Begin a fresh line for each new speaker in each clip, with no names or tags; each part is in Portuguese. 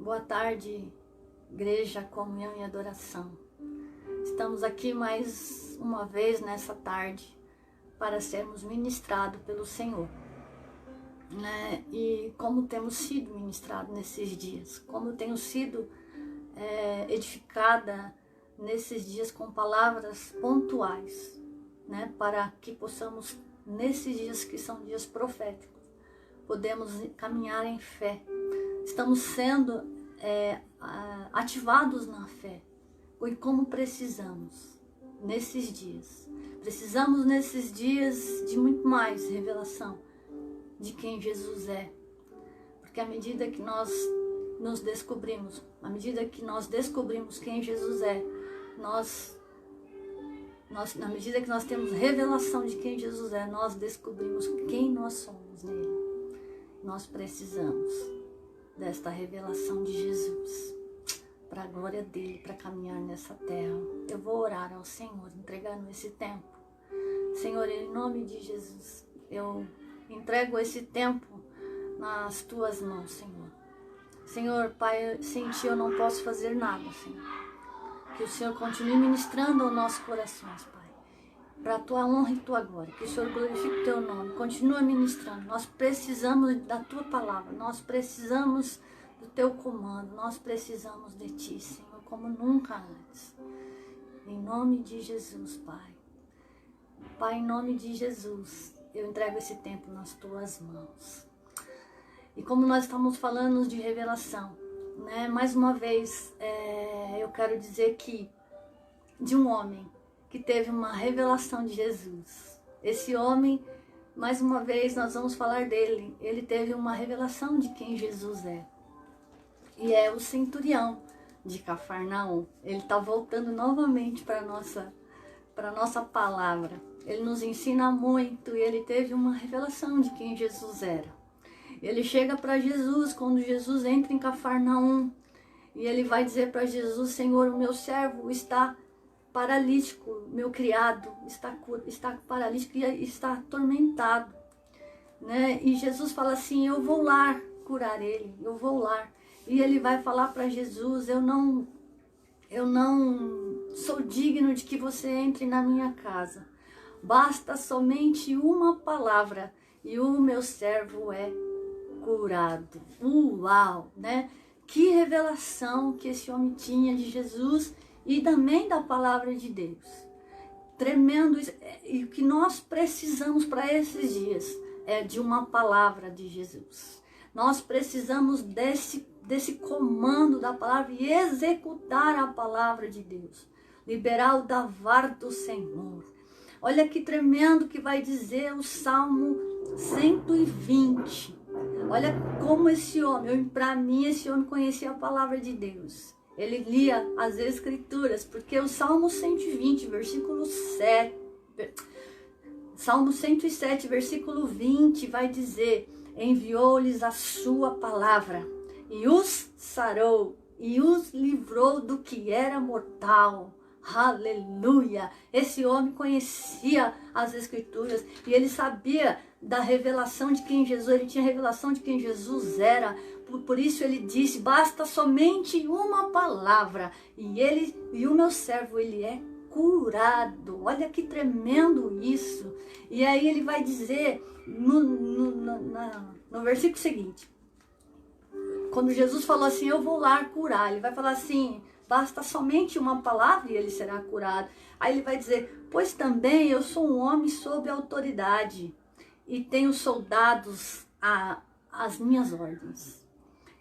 Boa tarde, igreja, comunhão e adoração. Estamos aqui mais uma vez nessa tarde para sermos ministrados pelo Senhor, né? E como temos sido ministrados nesses dias, como tenho sido edificada nesses dias com palavras pontuais, né? Para que possamos, nesses dias que são dias proféticos, podemos caminhar em fé. Estamos sendo ativados na fé, e como precisamos nesses dias. Precisamos nesses dias de muito mais revelação de quem Jesus é. Porque à medida que nós nos descobrimos, à medida que nós descobrimos quem Jesus é, na medida que nós temos revelação de quem Jesus é, nós descobrimos quem nós somos nele. Nós precisamos desta revelação de Jesus, para a glória dele, para caminhar nessa terra. Eu vou orar ao Senhor, entregando esse tempo. Senhor, em nome de Jesus, eu entrego esse tempo nas tuas mãos, Senhor. Senhor, Pai, sem ti eu não posso fazer nada, Senhor. Que o Senhor continue ministrando aos nossos corações, Pai, para a tua honra e tua glória. Que o Senhor glorifique o teu nome, continua ministrando. Nós precisamos da tua palavra, nós precisamos do teu comando, nós precisamos de ti, Senhor, como nunca antes. Em nome de Jesus, Pai. Pai, em nome de Jesus, eu entrego esse tempo nas tuas mãos. E como nós estamos falando de revelação, né? Mais uma vez, eu quero dizer que de um homem que teve uma revelação de Jesus. Esse homem, mais uma vez, nós vamos falar dele. Ele teve uma revelação de quem Jesus é. E é o centurião de Cafarnaum. Ele está voltando novamente para a nossa palavra. Ele nos ensina muito e ele teve uma revelação de quem Jesus era. Ele chega para Jesus quando Jesus entra em Cafarnaum. E ele vai dizer para Jesus: Senhor, o meu servo está paralítico, meu criado está paralítico e está atormentado, né? E Jesus fala assim: eu vou lá curar ele, eu vou lá. E ele vai falar para Jesus: eu não sou digno de que você entre na minha casa, basta somente uma palavra e o meu servo é curado. Uau, né? Que revelação que esse homem tinha de Jesus e também da palavra de Deus. Tremendo. E o que nós precisamos para esses dias é de uma palavra de Jesus. Nós precisamos desse comando da palavra e executar a palavra de Deus. Liberar o davar do Senhor. Olha que tremendo que vai dizer o Salmo 120. Olha como esse homem, para mim esse homem conhecia a palavra de Deus. Ele lia as Escrituras, porque o Salmo 120, versículo 7, Salmo 107, versículo 20, vai dizer: enviou-lhes a sua palavra, e os sarou, e os livrou do que era mortal. Aleluia! Esse homem conhecia as Escrituras, e ele sabia da revelação de quem Jesus, ele tinha revelação de quem Jesus era. Por isso ele disse: basta somente uma palavra e o meu servo ele é curado. Olha que tremendo isso. E aí ele vai dizer no versículo seguinte, quando Jesus falou assim: eu vou lá curar, ele vai falar assim: basta somente uma palavra e ele será curado. Aí ele vai dizer: pois também eu sou um homem sob autoridade e tenho soldados às minhas ordens.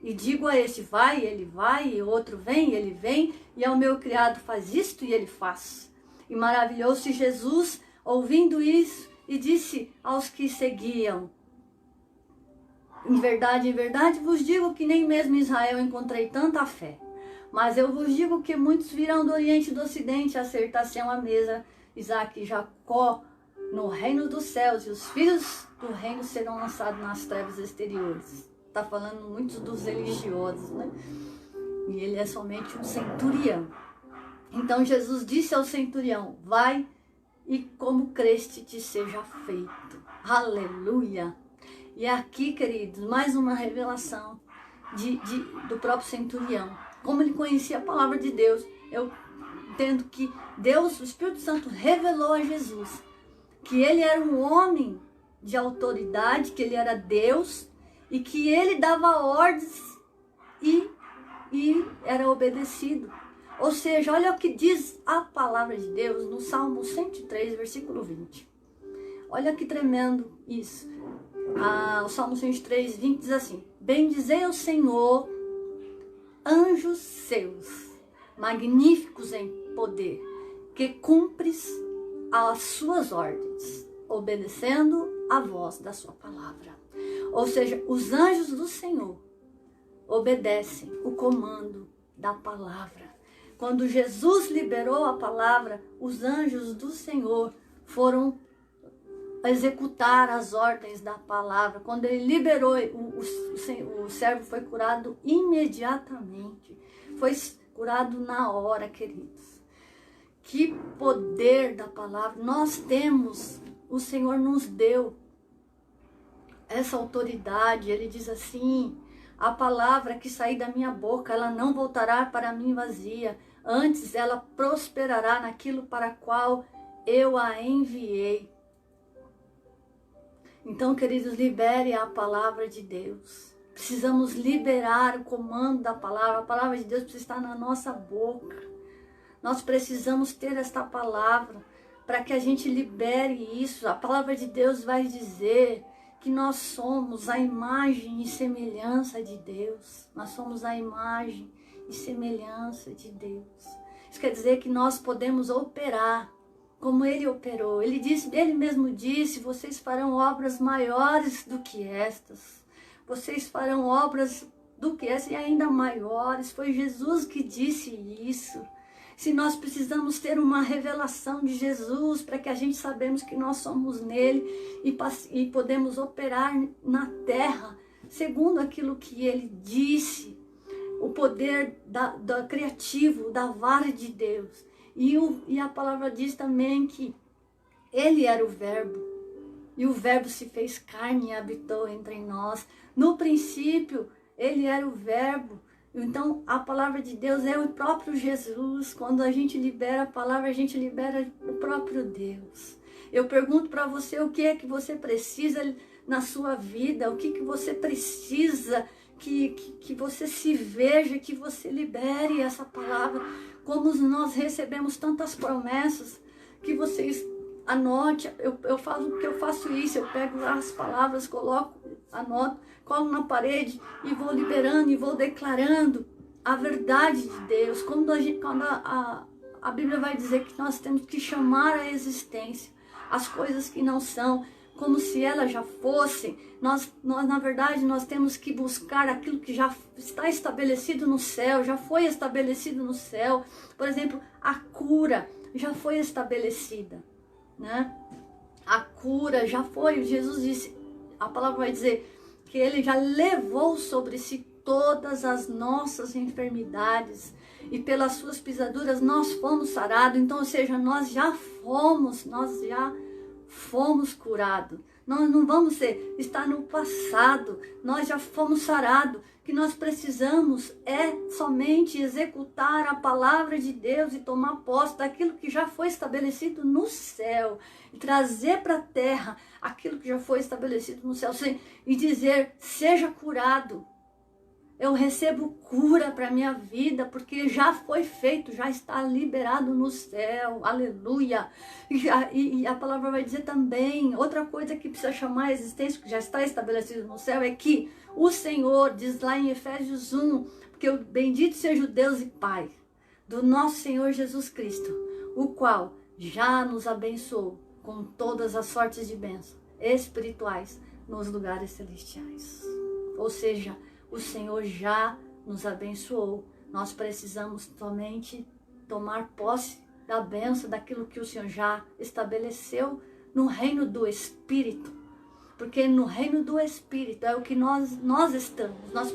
E digo a este: vai, ele vai, e outro vem, ele vem, e ao meu criado faz isto e ele faz. E maravilhou-se Jesus ouvindo isso e disse aos que seguiam: em verdade vos digo que nem mesmo em Israel encontrei tanta fé. Mas eu vos digo que muitos virão do Oriente e do Ocidente acertar-se-ão à mesa, Isaac e Jacó, no reino dos céus, e os filhos do reino serão lançados nas trevas exteriores. Está falando muito dos religiosos, né? E ele é somente um centurião. Então Jesus disse ao centurião: vai e como creste te seja feito. Aleluia! E aqui, queridos, mais uma revelação do próprio centurião. Como ele conhecia a palavra de Deus, eu entendo que Deus, o Espírito Santo, revelou a Jesus que ele era um homem de autoridade, que ele era Deus e que ele dava ordens e era obedecido. Ou seja, olha o que diz a palavra de Deus no Salmo 103, versículo 20. Olha que tremendo isso. O Salmo 103, 20 diz assim: bendizei ao Senhor, anjos seus, magníficos em poder, que cumpres as suas ordens, obedecendo a voz da sua palavra. Ou seja, os anjos do Senhor obedecem o comando da palavra. Quando Jesus liberou a palavra, os anjos do Senhor foram executar as ordens da palavra. Quando ele liberou, o servo foi curado imediatamente. Foi curado na hora, queridos. Que poder da palavra nós temos. O Senhor nos deu essa autoridade. Ele diz assim: a palavra que sair da minha boca, ela não voltará para mim vazia. Antes ela prosperará naquilo para qual eu a enviei. Então, queridos, libere a palavra de Deus. Precisamos liberar o comando da palavra. A palavra de Deus precisa estar na nossa boca. Nós precisamos ter esta palavra para que a gente libere isso. A palavra de Deus vai dizer que nós somos a imagem e semelhança de Deus. Nós somos a imagem e semelhança de Deus. Isso quer dizer que nós podemos operar como Ele operou. Ele mesmo disse: vocês farão obras maiores do que estas. Vocês farão obras do que essas e ainda maiores. Foi Jesus que disse isso. Se nós precisamos ter uma revelação de Jesus para que a gente sabemos que nós somos nele e podemos operar na terra segundo aquilo que ele disse, o poder da criativo, da vara de Deus. E a palavra diz também que ele era o verbo, e o verbo se fez carne e habitou entre nós. No princípio, ele era o verbo. Então, a palavra de Deus é o próprio Jesus. Quando a gente libera a palavra, a gente libera o próprio Deus. Eu pergunto para você, o que é que você precisa na sua vida? O que você precisa que você se veja, que você libere essa palavra? Como nós recebemos tantas promessas, que vocês anote. Eu faço isso, eu pego as palavras, coloco, anoto, colo na parede e vou liberando e vou declarando a verdade de Deus. Quando a Bíblia vai dizer que nós temos que chamar à existência as coisas que não são, como se elas já fossem. Nós na verdade, nós temos que buscar aquilo que já está estabelecido no céu, já foi estabelecido no céu. Por exemplo, a cura já foi estabelecida, né? A cura já foi. Jesus disse, a palavra vai dizer que ele já levou sobre si todas as nossas enfermidades e pelas suas pisaduras nós fomos sarados. Então, ou seja, nós já fomos curados. Nós não vamos estar no passado, nós já fomos sarados. O que nós precisamos é somente executar a palavra de Deus e tomar posse daquilo que já foi estabelecido no céu. E trazer para a terra aquilo que já foi estabelecido no céu. E dizer, seja curado. Eu recebo cura para a minha vida, porque já foi feito, já está liberado no céu. Aleluia. E a palavra vai dizer também, outra coisa que precisa chamar a existência, que já está estabelecido no céu, é que o Senhor, diz lá em Efésios 1, porque o bendito seja o Deus e Pai do nosso Senhor Jesus Cristo, o qual já nos abençoou com todas as sortes de bênção espirituais nos lugares celestiais. Ou seja, o Senhor já nos abençoou. Nós precisamos somente tomar posse da bênção, daquilo que o Senhor já estabeleceu no reino do Espírito. Porque no reino do Espírito é o que nós estamos. Nós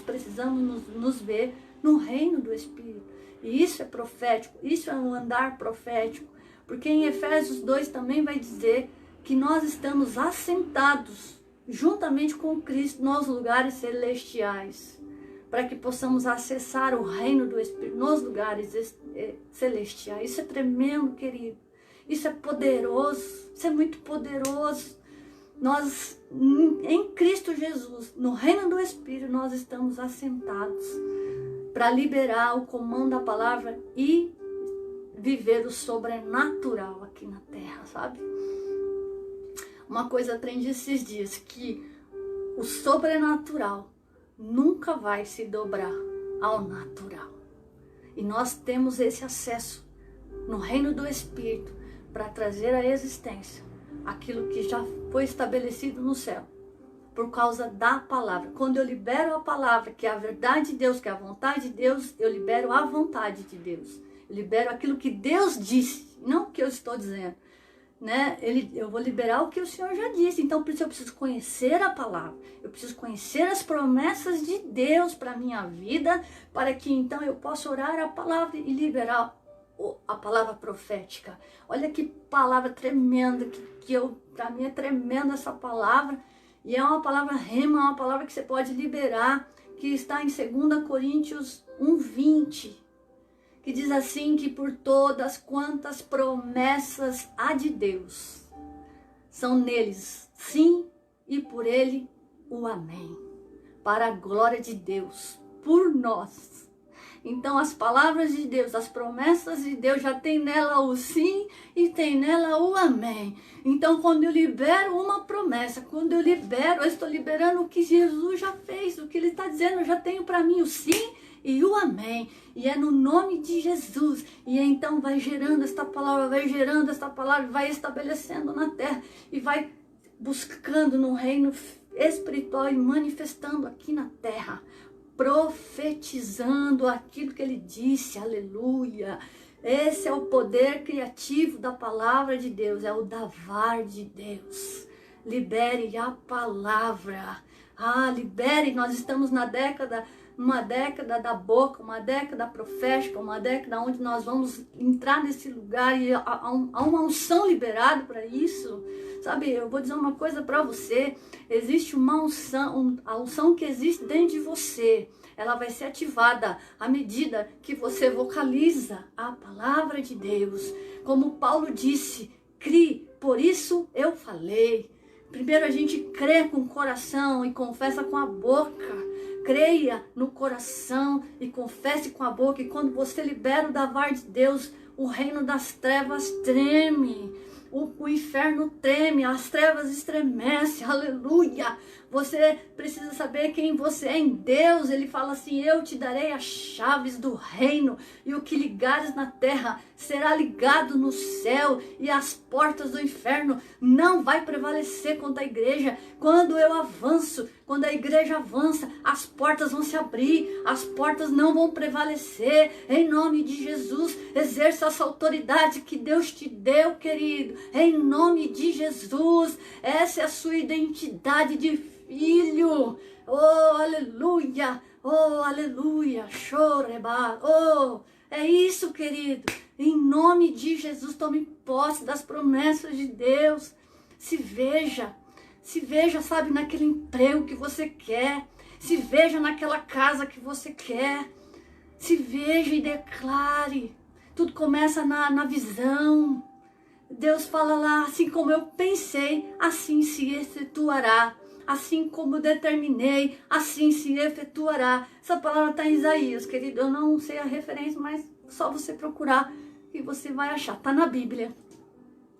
precisamos nos ver no reino do Espírito. E isso é profético, isso é um andar profético. Porque em Efésios 2 também vai dizer que nós estamos assentados juntamente com Cristo nos lugares celestiais, para que possamos acessar o reino do Espírito nos lugares celestiais. Isso é tremendo, querido. Isso é poderoso, isso é muito poderoso. Nós, em Cristo Jesus, no reino do Espírito, nós estamos assentados para liberar o comando da palavra e viver o sobrenatural aqui na terra, sabe? Uma coisa aprendi esses dias, que o sobrenatural nunca vai se dobrar ao natural. E nós temos esse acesso no reino do Espírito para trazer à existência aquilo que já foi estabelecido no céu, por causa da palavra. Quando eu libero a palavra, que é a verdade de Deus, que é a vontade de Deus, eu libero a vontade de Deus. Eu libero aquilo que Deus disse, não o que eu estou dizendo. Né? Eu vou liberar o que o Senhor já disse. Então, por isso eu preciso conhecer a palavra. Eu preciso conhecer as promessas de Deus para a minha vida, para que então eu possa orar a palavra e liberar a palavra profética. Olha que palavra tremenda, para mim é tremenda essa palavra. E é uma palavra rema, é uma palavra que você pode liberar, que está em 2 Coríntios 1:20. Que diz assim, que por todas quantas promessas há de Deus, são neles sim e por ele o amém, para a glória de Deus, por nós. Então as palavras de Deus, as promessas de Deus já tem nela o sim e tem nela o amém. Então quando eu libero uma promessa, quando eu estou liberando o que Jesus já fez, o que ele está dizendo, eu já tenho para mim o sim e o amém, e é no nome de Jesus, e então vai gerando esta palavra, vai estabelecendo na terra, e vai buscando no reino espiritual e manifestando aqui na terra, profetizando aquilo que ele disse, aleluia. Esse é o poder criativo da palavra de Deus, é o davar de Deus. Libere a palavra, libere. Nós estamos uma década da boca, uma década profética, uma década onde nós vamos entrar nesse lugar e há uma unção liberada para isso. Sabe, eu vou dizer uma coisa para você, existe uma unção, a unção que existe dentro de você, ela vai ser ativada à medida que você vocaliza a palavra de Deus. Como Paulo disse, crie, por isso eu falei. Primeiro a gente crê com o coração e confessa com a boca. Creia no coração e confesse com a boca. E quando você libera o davar de Deus, o reino das trevas treme. O inferno treme, as trevas estremecem, aleluia. Você precisa saber quem você é em Deus. Ele fala assim, eu te darei as chaves do reino, e o que ligares na terra será ligado no céu, e as portas do inferno não vai prevalecer contra a igreja. Quando eu avanço, quando a igreja avança, as portas vão se abrir, as portas não vão prevalecer. Em nome de Jesus, exerça essa autoridade que Deus te deu, querido. Em nome de Jesus, essa é a sua identidade de filho. Oh, aleluia, oh, aleluia, choreba, oh, é isso, querido. Em nome de Jesus, tome posse das promessas de Deus. Se veja, sabe, naquele emprego que você quer. Se veja naquela casa que você quer. Se veja e declare. Tudo começa na visão. Deus fala lá, assim como eu pensei, assim se efetuará. Assim como determinei, assim se efetuará. Essa palavra está em Isaías, querido. Eu não sei a referência, mas só você procurar que você vai achar. Está na Bíblia.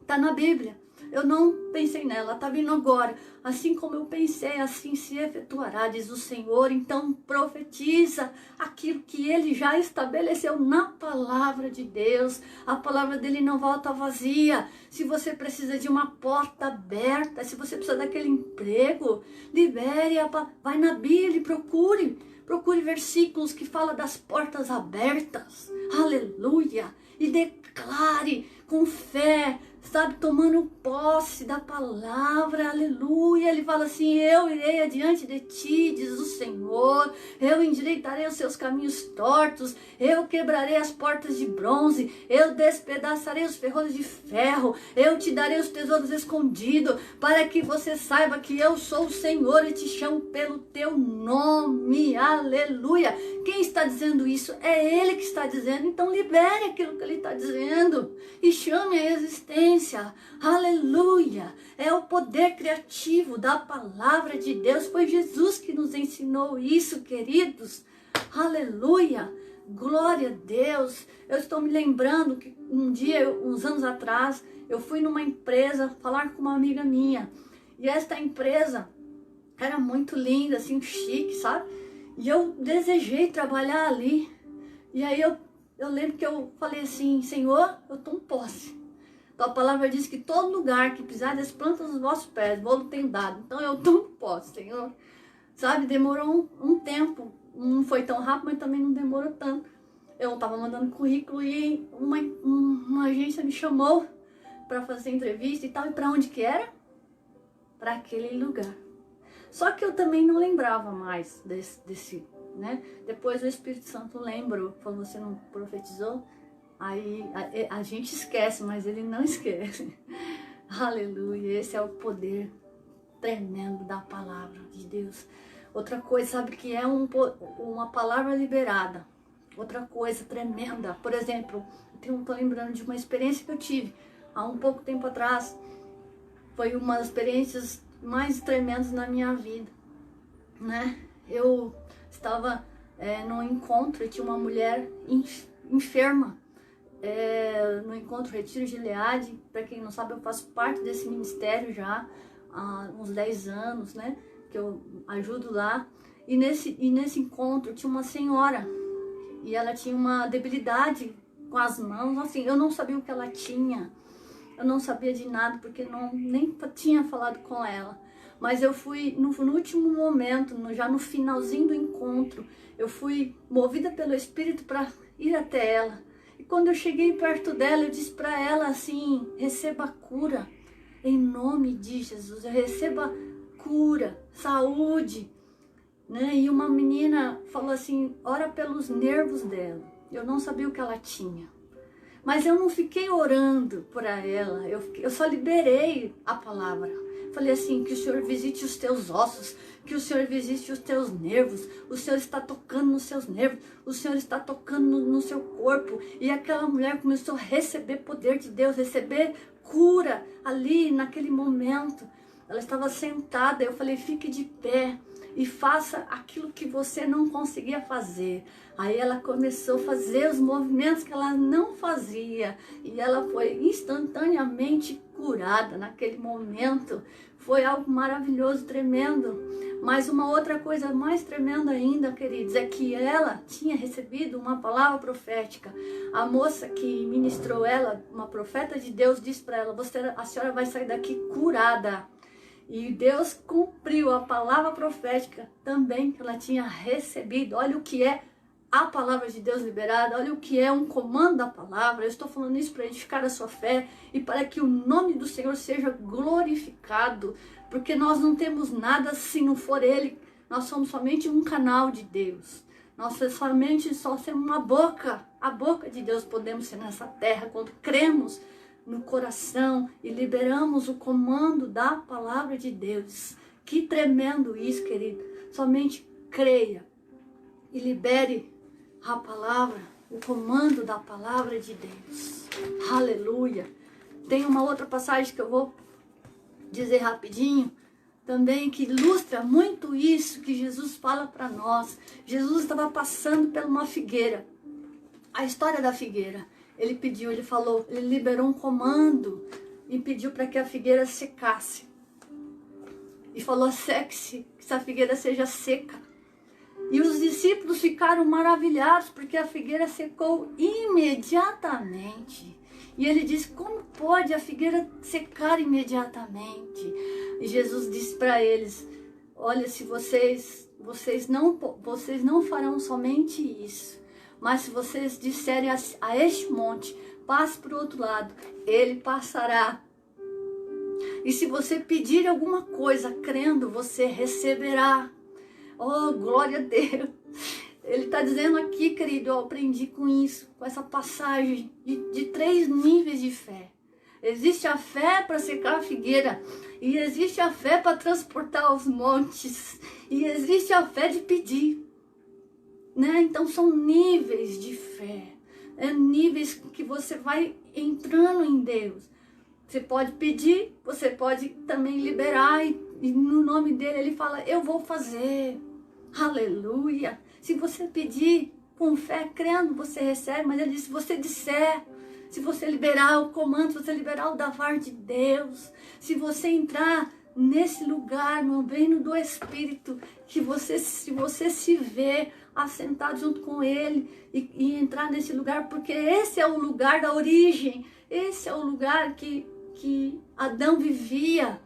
Está na Bíblia. Eu não pensei nela, está vindo agora. Assim como eu pensei, assim se efetuará, diz o Senhor. Então profetiza aquilo que Ele já estabeleceu na palavra de Deus. A palavra dele não volta vazia. Se você precisa de uma porta aberta, se você precisa daquele emprego, libere, vai na Bíblia e procure versículos que falam das portas abertas. Aleluia! E declare com fé, sabe, tomando posse da palavra, aleluia. Ele fala assim: eu irei adiante de ti, diz o Senhor, eu endireitarei os seus caminhos tortos, eu quebrarei as portas de bronze, eu despedaçarei os ferrolhos de ferro, eu te darei os tesouros escondidos, para que você saiba que eu sou o Senhor e te chamo pelo teu nome, aleluia. Quem está dizendo isso? É Ele que está dizendo. Então libere aquilo que Ele está dizendo e chame a existência, aleluia. É o poder criativo da palavra de Deus. Foi Jesus que nos ensinou isso, queridos, aleluia. Glória a Deus. Eu estou me lembrando que um dia, uns anos atrás, eu fui numa empresa falar com uma amiga minha, e esta empresa era muito linda, assim, chique, sabe? E eu desejei trabalhar ali. E aí eu lembro que eu falei assim: Senhor, eu tomo posse. Então a palavra diz que todo lugar que pisar das plantas dos vossos pés, vou tenho dado. Então eu tomo posse, Senhor. Sabe, demorou um tempo. Não foi tão rápido, mas também não demorou tanto. Eu estava mandando currículo e uma agência me chamou para fazer entrevista e tal. E para onde que era? Para aquele lugar. Só que eu também não lembrava mais desse, né? Depois o Espírito Santo lembrou, falou: você não profetizou? Aí a gente esquece, mas ele não esquece. Aleluia, esse é o poder tremendo da palavra de Deus. Outra coisa, sabe, que é uma palavra liberada. Outra coisa tremenda, por exemplo, eu estou lembrando de uma experiência que eu tive há um pouco tempo atrás. Foi uma das experiências mais tremendas na minha vida, né? Eu estava num encontro e tinha uma mulher enferma, no encontro Retiro Gileade. Para quem não sabe, eu faço parte desse ministério já há uns 10 anos, né? Que eu ajudo lá. E nesse encontro tinha uma senhora, e ela tinha uma debilidade com as mãos, assim, eu não sabia o que ela tinha. Eu não sabia de nada, porque nem tinha falado com ela. Mas eu fui, no último momento, já no finalzinho do encontro, eu fui movida pelo Espírito para ir até ela. E quando eu cheguei perto dela, eu disse para ela assim: receba cura, em nome de Jesus. Eu receba cura, saúde, né? E uma menina falou assim: ora pelos nervos dela. Eu não sabia o que ela tinha. Mas eu não fiquei orando por ela, eu só liberei a palavra. Falei assim: que o Senhor visite os teus ossos, que o Senhor visite os teus nervos. O Senhor está tocando nos seus nervos, o Senhor está tocando no seu corpo. E aquela mulher começou a receber poder de Deus, receber cura ali naquele momento. Ela estava sentada, eu falei: fique de pé e faça aquilo que você não conseguia fazer. Aí ela começou a fazer os movimentos que ela não fazia, e ela foi instantaneamente curada naquele momento. Foi algo maravilhoso, tremendo. Mas uma outra coisa mais tremenda ainda, queridos, é que ela tinha recebido uma palavra profética. A moça que ministrou ela, uma profeta de Deus, disse para ela: a senhora vai sair daqui curada. E Deus cumpriu a palavra profética também que ela tinha recebido. Olha o que é a palavra de Deus liberada, olha o que é um comando da palavra. Eu estou falando isso para edificar a sua fé e para que o nome do Senhor seja glorificado, porque nós não temos nada se não for Ele. Nós somos somente um canal de Deus. Nós só somos uma boca, a boca de Deus podemos ser nessa terra quando cremos no coração e liberamos o comando da palavra de Deus. Que tremendo isso, querido. Somente creia e libere a palavra, o comando da palavra de Deus. Aleluia. Tem uma outra passagem que eu vou dizer rapidinho também, que ilustra muito isso que Jesus fala para nós. Jesus estava passando por uma figueira. A história da figueira. Ele pediu, ele falou, ele liberou um comando e pediu para que a figueira secasse. E falou: seque-se, que essa figueira seja seca. E os discípulos ficaram maravilhados, porque a figueira secou imediatamente. E ele disse: como pode a figueira secar imediatamente? E Jesus disse para eles: olha, se vocês não farão somente isso, mas se vocês disserem a este monte: passe para o outro lado, ele passará. E se você pedir alguma coisa crendo, você receberá. Oh, glória a Deus. Ele está dizendo aqui, querido, eu aprendi com isso, com essa passagem de 3 níveis de fé. Existe a fé para secar a figueira, e existe a fé para transportar os montes, e existe a fé de pedir. Né? Então são níveis de fé, níveis que você vai entrando em Deus. Você pode pedir, você pode também liberar, e no nome dele ele fala, eu vou fazer. Aleluia! Se você pedir com fé, crendo, você recebe, mas ele diz, se você disser, se você liberar o comando, se você liberar o davar de Deus, se você entrar nesse lugar, no reino do Espírito, que você, se você se vê assentado junto com ele e entrar nesse lugar, porque esse é o lugar da origem, esse é o lugar que Adão vivia.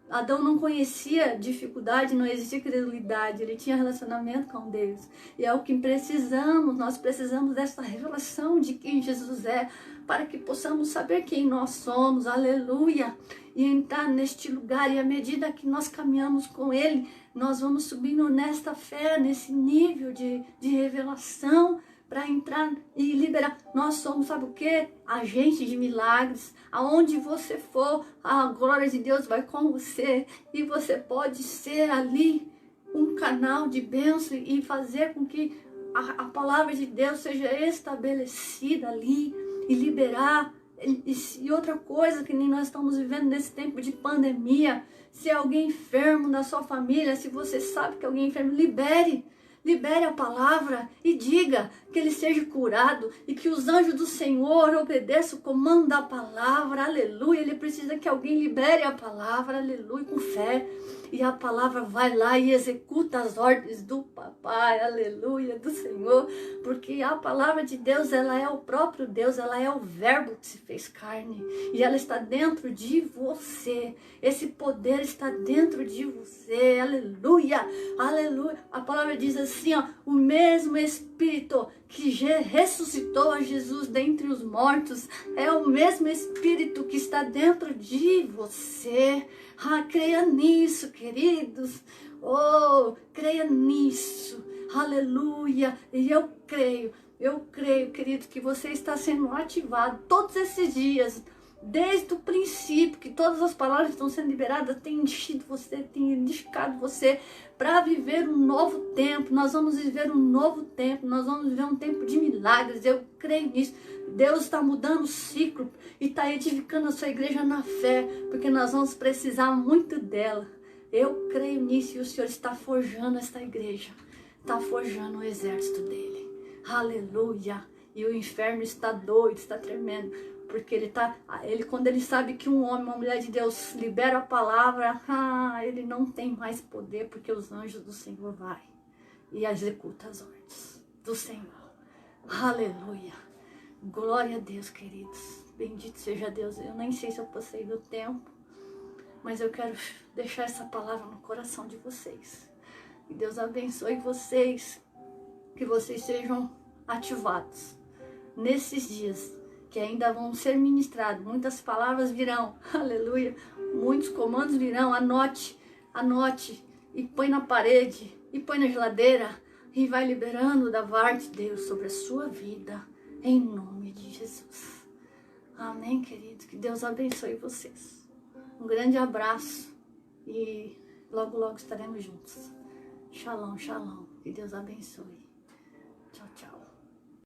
Adão não conhecia dificuldade, não existia credulidade, ele tinha relacionamento com Deus. E é o que precisamos, nós precisamos dessa revelação de quem Jesus é, para que possamos saber quem nós somos, aleluia, e entrar neste lugar. E à medida que nós caminhamos com Ele, nós vamos subindo nesta fé, nesse nível de revelação, para entrar e liberar. Nós somos, sabe o que? Agente de milagres. Aonde você for, a glória de Deus vai com você. E você pode ser ali um canal de bênção e fazer com que a palavra de Deus seja estabelecida ali e liberar. E outra coisa que nem nós estamos vivendo nesse tempo de pandemia, se alguém enfermo na sua família, se você sabe que alguém é enfermo, libere a palavra e diga que ele seja curado e que os anjos do Senhor obedeçam o comando da palavra, aleluia. Ele precisa que alguém libere a palavra, aleluia, com fé. E a palavra vai lá e executa as ordens do papai, aleluia, do Senhor. Porque a palavra de Deus, ela é o próprio Deus, ela é o verbo que se fez carne. E ela está dentro de você. Esse poder está dentro de você, aleluia, aleluia. A palavra diz assim, ó, o mesmo Espírito que ressuscitou a Jesus dentre os mortos, é o mesmo Espírito que está dentro de você. Creia nisso, queridos. Oh, creia nisso. Aleluia. E eu creio, querido, que você está sendo ativado todos esses dias, desde o princípio, que todas as palavras estão sendo liberadas, tem enchido você, tem edificado você para viver um novo tempo. Nós vamos viver um novo tempo, nós vamos viver um tempo de milagres, eu creio nisso. Deus está mudando o ciclo e está edificando a sua igreja na fé, porque nós vamos precisar muito dela. Eu creio nisso e o Senhor está forjando esta igreja, está forjando o exército dele. Aleluia! E o inferno está doido, está tremendo, porque quando ele sabe que um homem, uma mulher de Deus libera a palavra, ele não tem mais poder, porque os anjos do Senhor vai e executa as ordens do Senhor. Aleluia! Glória a Deus, queridos. Bendito seja Deus. Eu nem sei se eu passei do tempo, mas eu quero deixar essa palavra no coração de vocês. Que Deus abençoe vocês, que vocês sejam ativados nesses dias que ainda vão ser ministrados. Muitas palavras virão, aleluia, muitos comandos virão. Anote e põe na parede e põe na geladeira e vai liberando da parte de Deus sobre a sua vida, em nome de Jesus. Amém, queridos? Que Deus abençoe vocês. Um grande abraço e logo, logo estaremos juntos. Shalom, shalom. Que Deus abençoe.